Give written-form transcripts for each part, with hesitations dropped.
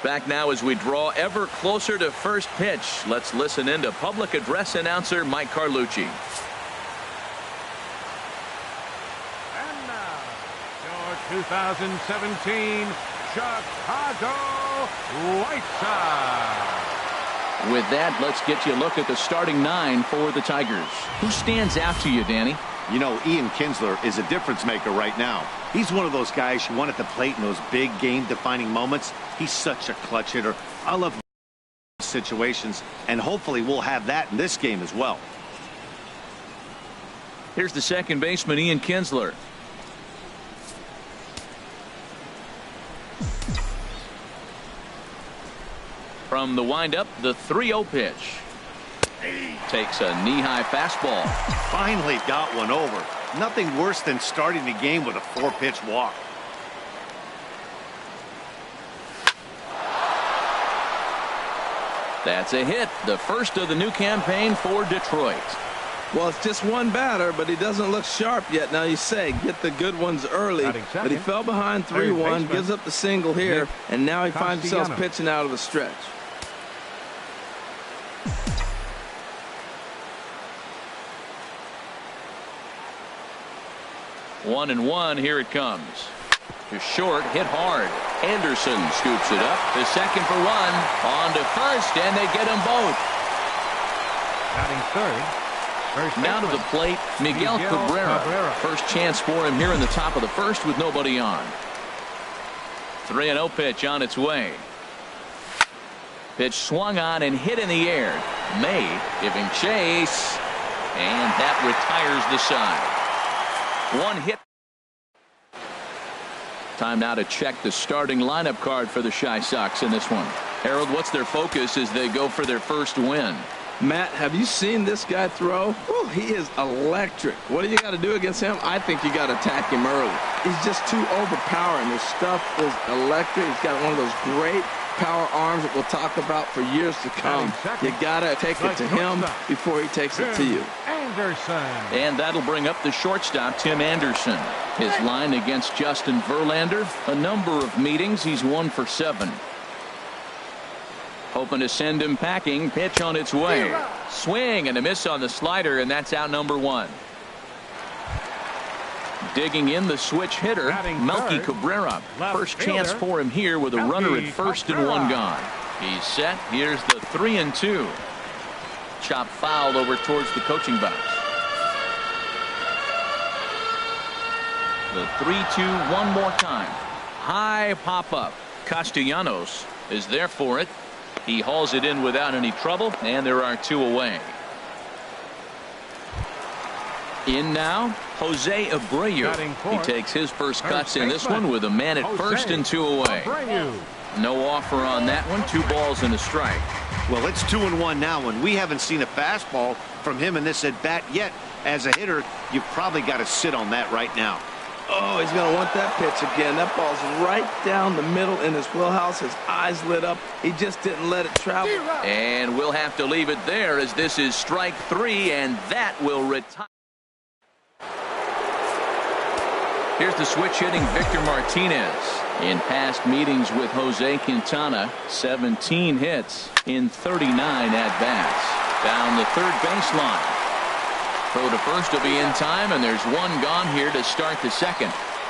Back now as we draw ever closer to first pitch. Let's listen in to public address announcer Mike Carlucci. And now, your 2017 Chicago White Sox. With that, let's get you a look at the starting nine for the Tigers. Who stands out to you, Danny? You know, Ian Kinsler is a difference maker right now. He's one of those guys you want at the plate in those big game-defining moments. He's such a clutch hitter. I love situations, and hopefully we'll have that in this game as well. Here's the second baseman, Ian Kinsler. From the windup, the 3-0 pitch. Takes a knee-high fastball. Finally got one over. Nothing worse than starting the game with a 4-pitch walk. That's a hit, the first of the new campaign for Detroit. Well, it's just one batter, but he doesn't look sharp yet. Now you say get the good ones early, but he fell behind 3-1, gives up the single here, and now he finds himself pitching out of the stretch. One and one, here it comes. To short, hit hard. Anderson scoops it up to second for one. On to first, and they get them both. Batting third. Now to the plate, Miguel Cabrera. First chance for him here in the top of the first with nobody on. 3-0 pitch on its way. Pitch swung on and hit in the air. May giving chase, and that retires the side. One hit. Time now to check the starting lineup card for the Chi Sox in this one. Harold, what's their focus as they go for their first win? Matt, have you seen this guy throw? Whew, he is electric. What do you got to do against him? I think you got to attack him early. He's just too overpowering. His stuff is electric. He's got one of those great power arms that we'll talk about for years to come. You got to take it to him before he takes it to you. And that'll bring up the shortstop, Tim Anderson. His line against Justin Verlander, a number of meetings. He's 1 for 7. Hoping to send him packing. Pitch on its way. Swing and a miss on the slider, and that's out number 1. Digging in the switch hitter, Melky Cabrera. First chance for him here with a runner at first and one gone. He's set. Here's the 3-2. Chop fouled over towards the coaching box. The 3-2 one more time. High pop up. Castellanos is there for it. He hauls it in without any trouble, and there are 2 away. In now, Jose Abreu. He takes his first cuts in this one with a man at first and 2 away. No offer on that one. 2 balls and a strike. Well, it's 2-1 now, and we haven't seen a fastball from him in this at bat yet. As a hitter, you've probably got to sit on that right now. Oh, he's going to want that pitch again. That ball's right down the middle in his wheelhouse. His eyes lit up. He just didn't let it travel. And we'll have to leave it there as this is strike 3, and that will retire. Here's the switch hitting Victor Martinez. In past meetings with Jose Quintana, 17 hits in 39 at-bats. Down the third baseline. Throw to first will be in time, and there's 1 gone here to start the second.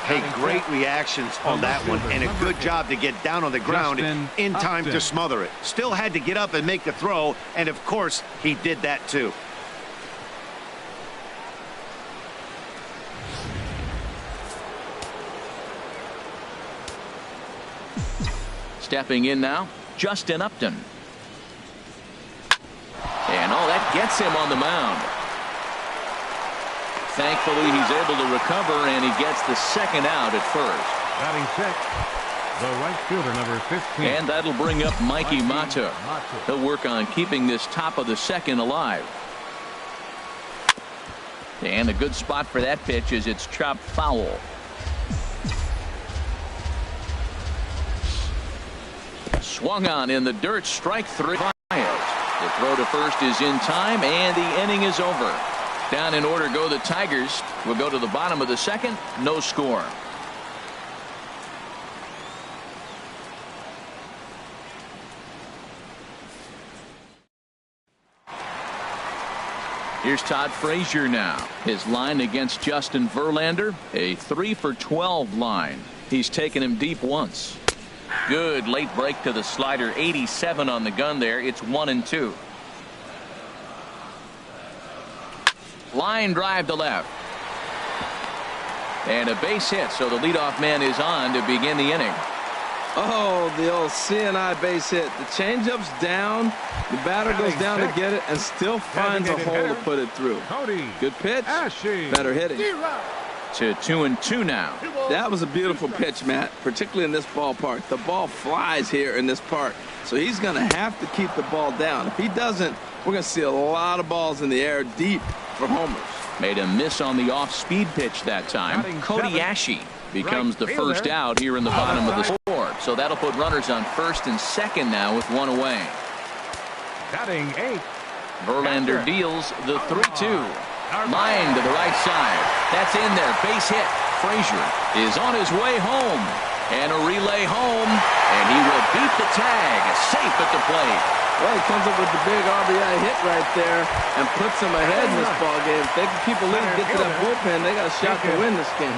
Hey, great reactions on that one, and a good job to get down on the ground in time to smother it. Still had to get up and make the throw, and of course, he did that too. Stepping in now, Justin Upton. And that gets him on the mound. Thankfully, he's able to recover, and he gets the second out at first. Batting 6, the right fielder, number 15. And that'll bring up Mikey Mata. He'll work on keeping this top of the second alive. And a good spot for that pitch is it's chopped foul. Swung on in the dirt, strike 3. The throw to first is in time, and the inning is over. Down in order go the Tigers. We'll go to the bottom of the second. No score. Here's Todd Frazier now. His line against Justin Verlander, a 3 for 12 line. He's taken him deep once. Good late break to the slider. 87 on the gun there. It's 1-2. Line drive to left. And a base hit, so the leadoff man is on to begin the inning. Oh, the old CNI base hit. The changeup's down. The batter goes down to get it and still finds a hole to put it through. Good pitch. Better hitting. To 2-2 now. That was a beautiful pitch, Matt, particularly in this ballpark. The ball flies here in this park, so he's going to have to keep the ball down. If he doesn't, we're going to see a lot of balls in the air deep for homers. Made a miss on the off-speed pitch that time. Cody Ashe becomes the first out here in the bottom of the board. So that'll put runners on first and second now with one away. Batting 8. Verlander deals the 3-2. Line to the right side. That's in there. Base hit. Frazier is on his way home. And a relay home. And he will beat the tag. Safe at the plate. Well, he comes up with the big RBI hit right there and puts them ahead in this ball game. If they can keep a lead and get to that bullpen, they got a shot to win this game.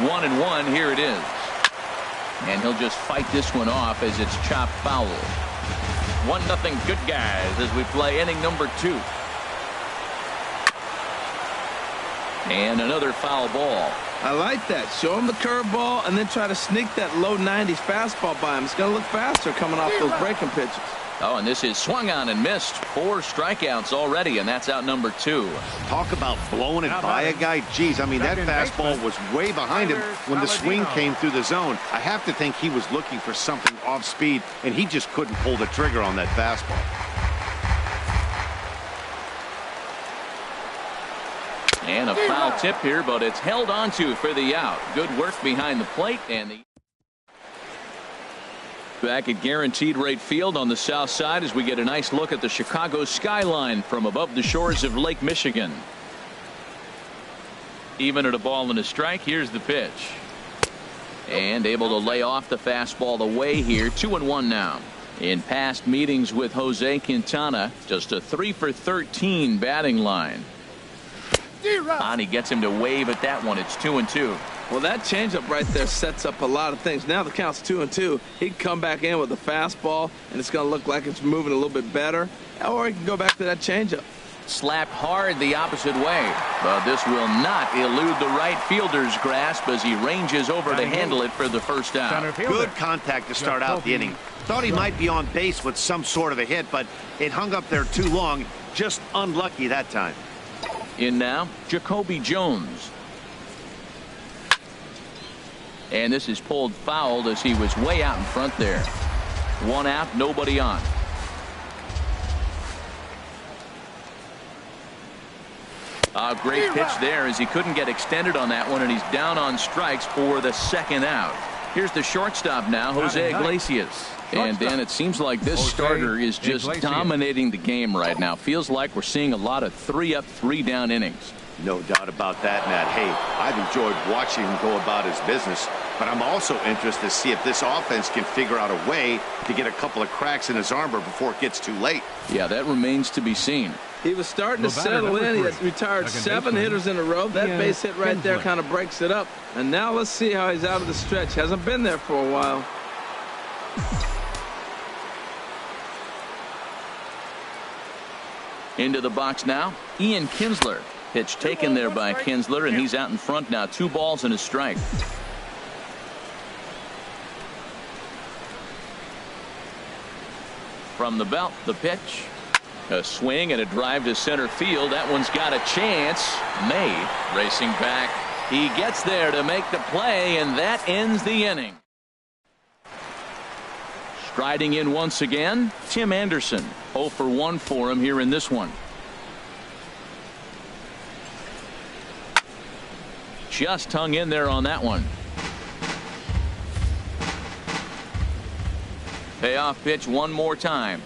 1-1. Here it is. And he'll just fight this one off as it's chopped foul. 1-0 good guys as we play inning number 2. And another foul ball. I like that. Show him the curveball and then try to sneak that low 90s fastball by him. It's going to look faster coming off those breaking pitches. Oh, and this is swung on and missed. 4 strikeouts already, and that's out number 2. Talk about blowing it by a guy. Geez, I mean, that fastball was way behind him when the swing came through the zone. I have to think he was looking for something off speed, and he just couldn't pull the trigger on that fastball. And a foul tip here, but it's held onto for the out. Good work behind the plate, and the back at Guaranteed Rate Field on the south side as we get a nice look at the Chicago skyline from above the shores of Lake Michigan. Even at a ball and a strike. Here's the pitch. And able to lay off the fastball away here. 2-1 now. In past meetings with Jose Quintana, just a 3 for 13 batting line. And he gets him to wave at that one. It's 2-2. Well, that changeup right there sets up a lot of things. Now the count's 2-2. He can come back in with a fastball, and it's going to look like it's moving a little bit better. Or he can go back to that changeup. Slapped hard the opposite way. But this will not elude the right fielder's grasp as he ranges over to handle it for the first out. Good contact to start out the inning. Thought he might be on base with some sort of a hit, but it hung up there too long. Just unlucky that time. In now, Jacoby Jones. And this is pulled foul as he was way out in front there. 1 out, nobody on. A great pitch there as he couldn't get extended on that one, and he's down on strikes for the second out. Here's the shortstop now, Jose Iglesias. And Dan, it seems like this starter is just dominating the game right now. Feels like we're seeing a lot of 3-up, 3-down innings. No doubt about that, Matt. Hey, I've enjoyed watching him go about his business, but I'm also interested to see if this offense can figure out a way to get a couple of cracks in his armor before it gets too late. Yeah, that remains to be seen. He was starting to settle in. He has retired 7 hitters in a row. That base hit right there kind of breaks it up. And now let's see how he's out of the stretch. Hasn't been there for a while. Into the box now, Ian Kinsler. Pitch taken there by Kinsler, and he's out in front now. 2 balls and a strike. From the belt, the pitch. A swing and a drive to center field. That one's got a chance. May racing back. He gets there to make the play, and that ends the inning. Striding in once again, Tim Anderson. 0 for 1 for him here in this one. Just hung in there on that one. Payoff pitch one more time.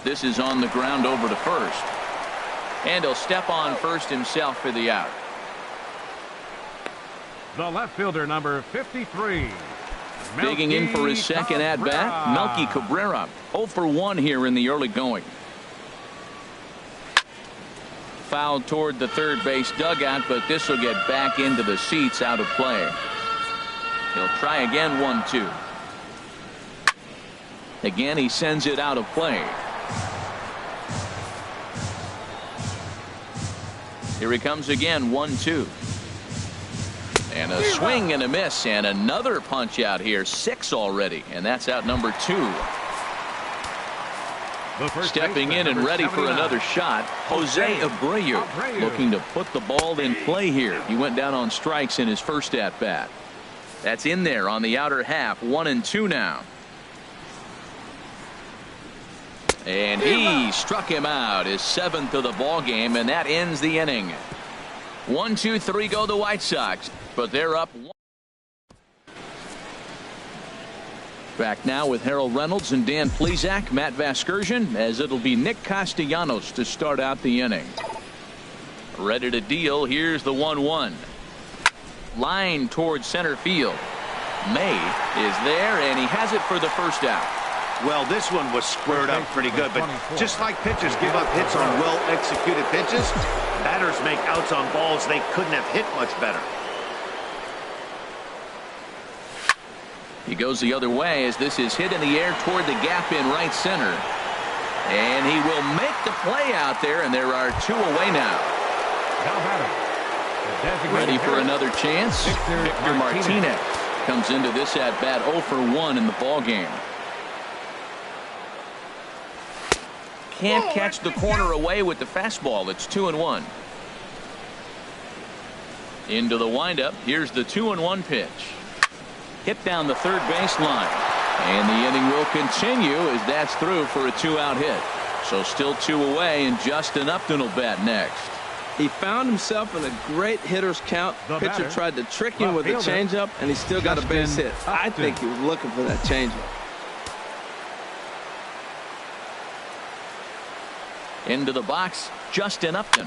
This is on the ground over to first. And he'll step on first himself for the out. The left fielder, number 53. Digging in for his second at-bat, Melky Cabrera. 0 for 1 here in the early going. foul toward the third base dugout, but this will get back into the seats, out of play. He'll try again, 1-2. Again, he sends it out of play. Here he comes again, 1-2. And a swing and a miss, and another punch out here, 6 already, and that's out number 2. Stepping in and ready for another shot, Jose Abreu, looking to put the ball in play here. He went down on strikes in his first at bat. That's in there on the outer half, 1-2 now. And he struck him out, his 7th of the ball game, and that ends the inning. 1-2-3 go the White Sox, but they're up 1. Back now with Harold Reynolds and Dan Plesac, Matt Vasgersian, as it'll be Nick Castellanos to start out the inning. Ready to deal. Here's the 1-1. Line towards center field. May is there, and he has it for the first out. Well, this one was squared up pretty good, but just like pitchers give up hits on well-executed pitches, batters make outs on balls they couldn't have hit much better. He goes the other way as this is hit in the air toward the gap in right center. And he will make the play out there, and there are 2 away now. Ready for another chance. Victor Martinez comes into this at bat 0 for 1 in the ball game. Can't catch the corner away with the fastball. It's 2-1. Into the windup. Here's the 2-1 pitch. Hit down the third baseline. And the inning will continue as that's through for a 2-out hit. So still 2 away, and Justin Upton will bat next. He found himself in a great hitter's count. Pitcher tried to trick him with a changeup, and he still got a base hit. I think he was looking for that changeup. Into the box, Justin Upton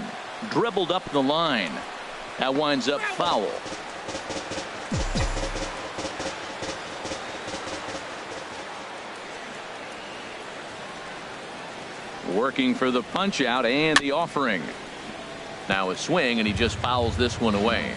dribbled up the line. That winds up foul. Working for the punch out and the offering. Now a swing, and he just fouls this one away.